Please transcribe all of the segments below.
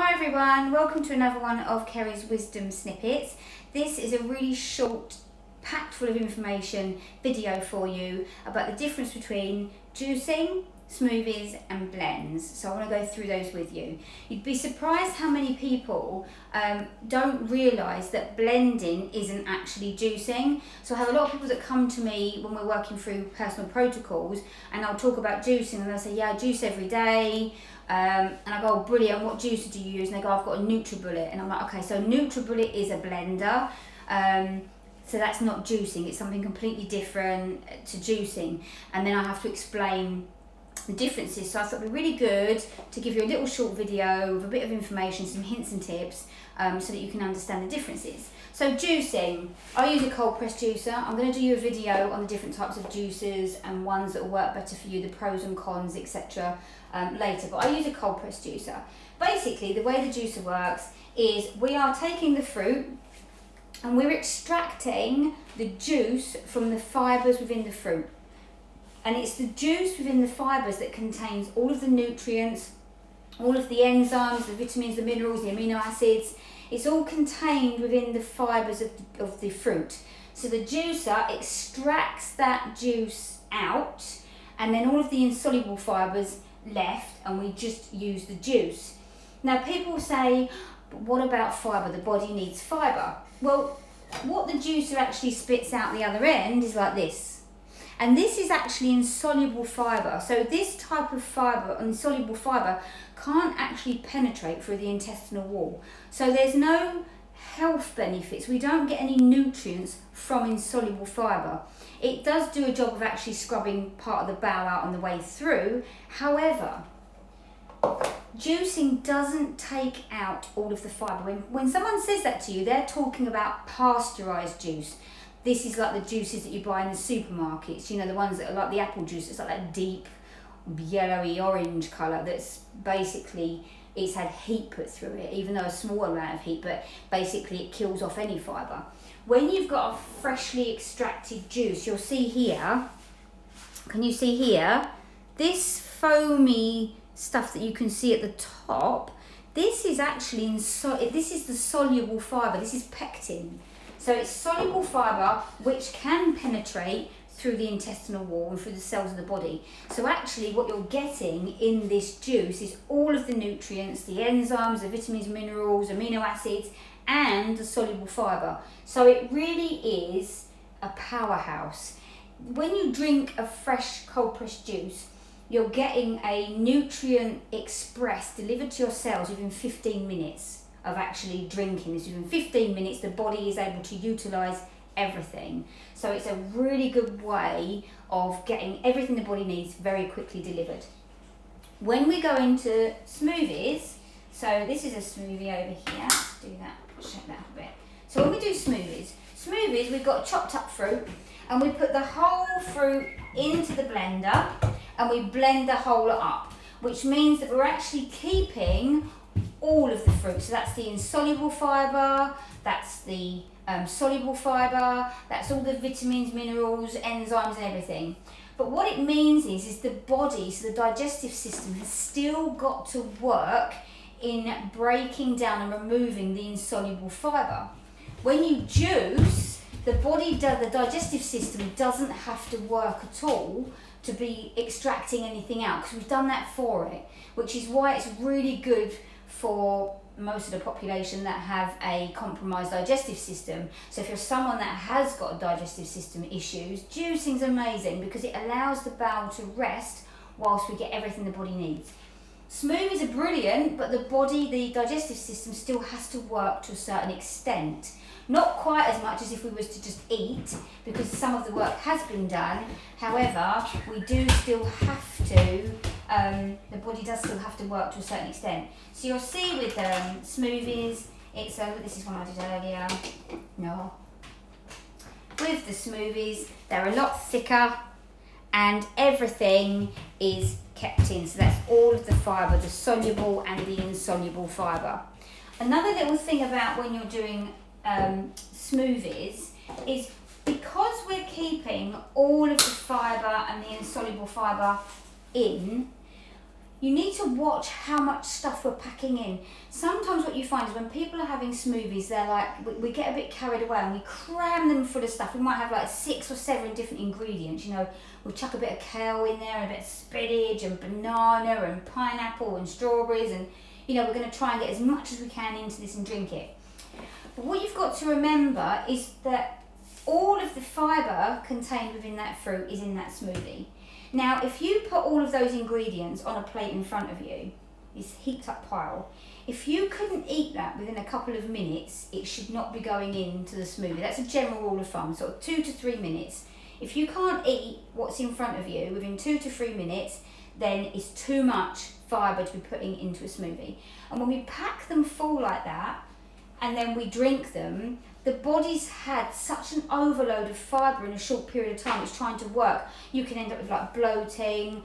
Hi everyone, welcome to another one of Kerry's Wisdom Snippets. This is a really short, packed full of information video for you about the difference between juicing, smoothies and blends. So I want to go through those with you. You'd be surprised how many people don't realise that blending isn't actually juicing. So I have a lot of people that come to me when we're working through personal protocols and I'll talk about juicing and they'll say, yeah, I juice every day. And I go, oh, brilliant, what juicer do you use? And they go, I've got a NutriBullet. And I'm like, okay, so NutriBullet is a blender. So that's not juicing, it's something completely different to juicing. And then I have to explain the differences. So I thought it'd be really good to give you a little short video with a bit of information, some hints and tips, so that you can understand the differences. So juicing, I use a cold press juicer. I'm going to do you a video on the different types of juicers and ones that will work better for you, the pros and cons, etc. Later, but I use a cold press juicer. Basically, the way the juicer works is we are taking the fruit and we're extracting the juice from the fibres within the fruit. And it's the juice within the fibres that contains all of the nutrients, all of the enzymes, the vitamins, the minerals, the amino acids. It's all contained within the fibres of the fruit. So the juicer extracts that juice out and then all of the insoluble fibres left and we just use the juice. Now people say, but what about fibre? The body needs fibre. Well, what the juicer actually spits out the other end is like this. And this is actually insoluble fibre. So this type of fibre, insoluble fibre, can't actually penetrate through the intestinal wall. So there's no health benefits. We don't get any nutrients from insoluble fibre. It does do a job of actually scrubbing part of the bowel out on the way through. However, juicing doesn't take out all of the fibre. When someone says that to you, they're talking about pasteurised juice. This is like the juices that you buy in the supermarkets, you know, the ones that are like the apple juice. It's like that deep yellowy orange colour that's basically, it's had heat put through it, even though a small amount of heat, but basically it kills off any fibre. When you've got a freshly extracted juice, you'll see here, can you see here, this foamy stuff that you can see at the top, this is actually, this is the soluble fibre, this is pectin. So it's soluble fibre which can penetrate through the intestinal wall and through the cells of the body. So actually what you're getting in this juice is all of the nutrients, the enzymes, the vitamins, minerals, amino acids, and the soluble fibre. So it really is a powerhouse. When you drink a fresh cold pressed juice, you're getting a nutrient express delivered to your cells within 15 minutes. Of actually drinking this. Within 15 minutes the body is able to utilise everything. So it's a really good way of getting everything the body needs very quickly delivered. When we go into smoothies, so this is a smoothie over here, let's do that, shake that a bit. So when we do smoothies, we've got chopped up fruit and we put the whole fruit into the blender and we blend the whole lot up, which means that we're actually keeping all of the fruit. So that's the insoluble fibre, that's the soluble fibre, that's all the vitamins, minerals, enzymes and everything. But what it means is the body, so the digestive system has still got to work in breaking down and removing the insoluble fibre. When you juice, the digestive system doesn't have to work at all to be extracting anything out because we've done that for it, which is why it's really good for most of the population that have a compromised digestive system. So if you're someone that has got digestive system issues, juicing's amazing because it allows the bowel to rest whilst we get everything the body needs. Smoothies are brilliant, but the digestive system still has to work to a certain extent. Not quite as much as if we was to just eat, because some of the work has been done. However, we do still have to, the body does still have to work to a certain extent. So you'll see with smoothies, it's, this is one I did earlier, no. With the smoothies, they're a lot thicker and everything is kept in. So that's all of the fibre, the soluble and the insoluble fibre. Another little thing about when you're doing smoothies is because we're keeping all of the fibre and the insoluble fibre in, you need to watch how much stuff we're packing in. Sometimes what you find is when people are having smoothies, they're like, we get a bit carried away and we cram them full of stuff. We might have like 6 or 7 different ingredients, you know. We'll chuck a bit of kale in there, and a bit of spinach and banana and pineapple and strawberries, and you know, we're going to try and get as much as we can into this and drink it. But what you've got to remember is that all of the fibre contained within that fruit is in that smoothie. Now, if you put all of those ingredients on a plate in front of you, this heaped up pile, if you couldn't eat that within a couple of minutes, it should not be going into the smoothie. That's a general rule of thumb, sort of 2 to 3 minutes. If you can't eat what's in front of you within 2 to 3 minutes, then it's too much fibre to be putting into a smoothie. And when we pack them full like that, and then we drink them, the body's had such an overload of fibre in a short period of time, it's trying to work. You can end up with like bloating,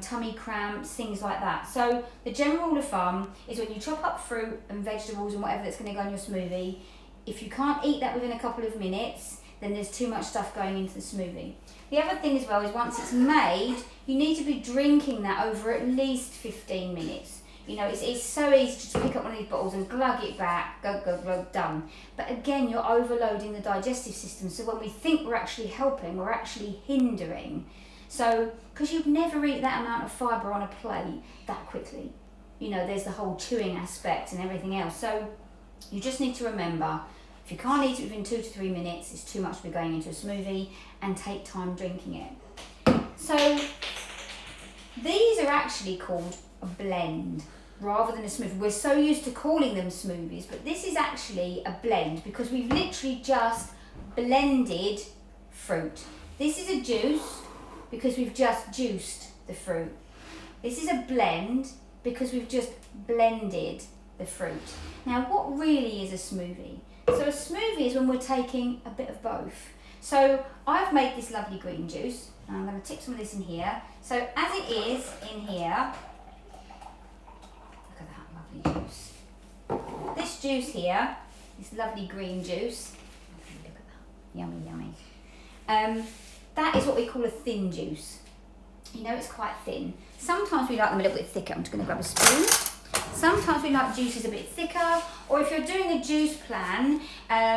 tummy cramps, things like that. So the general rule of thumb is when you chop up fruit and vegetables and whatever that's going to go in your smoothie, if you can't eat that within a couple of minutes, then there's too much stuff going into the smoothie. The other thing as well is once it's made, you need to be drinking that over at least 15 minutes. You know, it's so easy just to pick up one of these bottles and glug it back, glug, done. But again, you're overloading the digestive system. So when we think we're actually helping, we're actually hindering. So, because you'd never eat that amount of fibre on a plate that quickly. You know, there's the whole chewing aspect and everything else. So you just need to remember, if you can't eat it within 2 to 3 minutes, it's too much to be going into a smoothie, and take time drinking it. So these are actually called a blend rather than a smoothie. We're so used to calling them smoothies, but this is actually a blend because we've literally just blended fruit. This is a juice because we've just juiced the fruit. This is a blend because we've just blended the fruit. Now, what really is a smoothie? So a smoothie is when we're taking a bit of both. So I've made this lovely green juice, and I'm going to tip some of this in here. So as it is in here, look at that lovely juice. This juice here, this lovely green juice, look at that, yummy, yummy. That is what we call a thin juice. You know, it's quite thin. Sometimes we like them a little bit thicker. I'm just going to grab a spoon. Sometimes we like juices a bit thicker, or if you're doing a juice plan,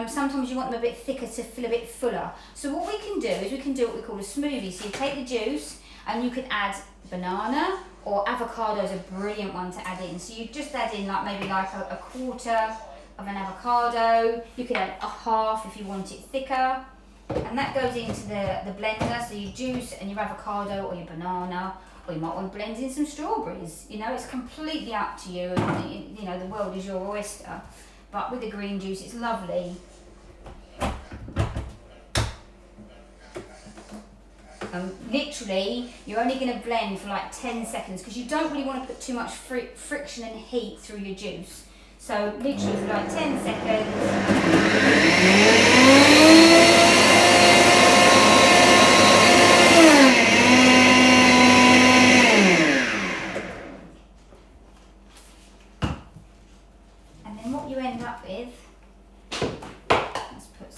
sometimes you want them a bit thicker to feel a bit fuller. So what we can do is we can do what we call a smoothie. So you take the juice and you can add banana, or avocado is a brilliant one to add in. So you just add in like maybe like a quarter of an avocado. You can add a half if you want it thicker. And that goes into the blender. So you juice and your avocado or your banana, or you might want to blend in some strawberries. You know, it's completely up to you. And, you know, the world is your oyster. But with the green juice, it's lovely. Literally, you're only going to blend for like 10 seconds because you don't really want to put too much friction and heat through your juice. So literally for like 10 seconds.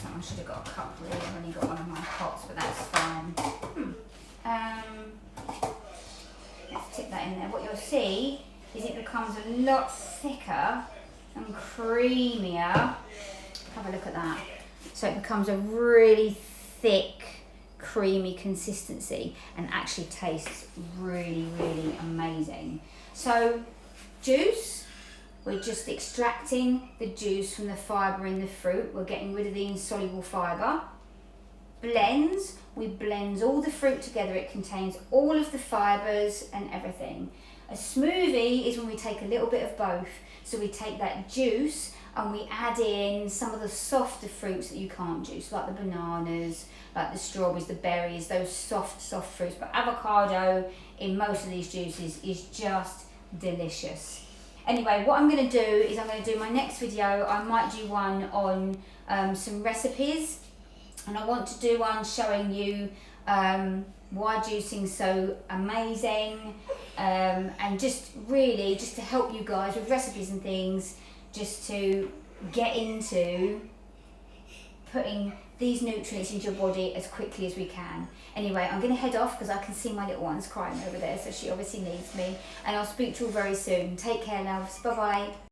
I should have got a cup really, I've only got one of my pots, but that's fine. Let's tip that in there. What you'll see is it becomes a lot thicker and creamier. Have a look at that. So it becomes a really thick, creamy consistency and actually tastes really, really amazing. So juice. We're just extracting the juice from the fibre in the fruit. We're getting rid of the insoluble fibre. Blends, we blend all the fruit together. It contains all of the fibres and everything. A smoothie is when we take a little bit of both. So we take that juice and we add in some of the softer fruits that you can't juice, like the bananas, like the strawberries, the berries, those soft fruits. But avocado in most of these juices is just delicious. Anyway, what I'm going to do is I'm going to do my next video. I might do one on some recipes, and I want to do one showing you why juicing's so amazing, and just really just to help you guys with recipes and things, just to get into putting these nutrients into your body as quickly as we can. Anyway, I'm going to head off because I can see my little one's crying over there, so she obviously needs me. And I'll speak to you all very soon. Take care, loves. Bye bye.